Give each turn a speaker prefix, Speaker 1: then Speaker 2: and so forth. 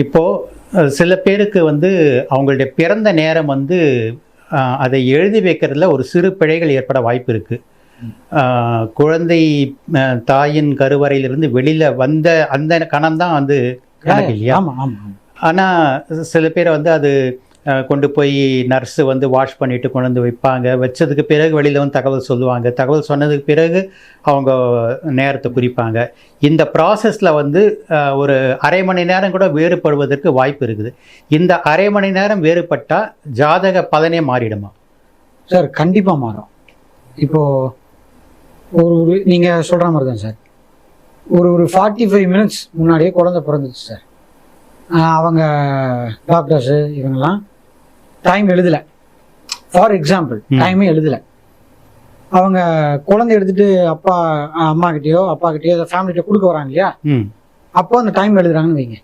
Speaker 1: இப்போ சில பேருக்கு வந்து அவங்களுடைய பிறந்த நேரம் வந்து அதை எழுதி வைக்கிறதுல ஒரு சிறு பிழைகள் ஏற்பட வாய்ப்பு இருக்குது. குழந்தை தாயின் கருவறையிலிருந்து வெளியில் வந்த அந்த கணம்தான் வந்து கணக்கு இல்லையா? ஆனால் சில பேரை வந்து அது கொண்டு போய் நர்ஸு வந்து வாஷ் பண்ணிவிட்டு கொண்டு வந்து வைப்பாங்க. வச்சதுக்கு பிறகு வெளியில் வந்து தகவல் சொல்லுவாங்க. தகவல் சொன்னதுக்கு பிறகு அவங்க நேரத்தை குறிப்பாங்க. இந்த ப்ராசஸில் வந்து ஒரு அரை மணி நேரம் கூட வேறுபடுவதற்கு வாய்ப்பு இருக்குது. இந்த அரை மணி நேரம் வேறுபட்டால் ஜாதக பலனே மாறிடுமா
Speaker 2: சார்? கண்டிப்பாக மாறும். இப்போது ஒரு நீங்கள் சொல்கிற மாதிரி தான் சார். ஒரு 45 மினிட்ஸ் முன்னாடியே குழந்தை பிறந்துச்சு சார். அவங்க டாக்டர்ஸு இவங்கெல்லாம் டைம் எழுதலை. ஃபார் எக்ஸாம்பிள் டைமே எழுதலை. அவங்க குழந்தை எடுத்துட்டு அம்மா கிட்டேயோ அப்பா கிட்டேயோ ஃபேமிலிகிட்ட கொடுக்க வராங்க இல்லையா, அப்போ அந்த டைம் எழுதுறாங்கன்னு வைங்க.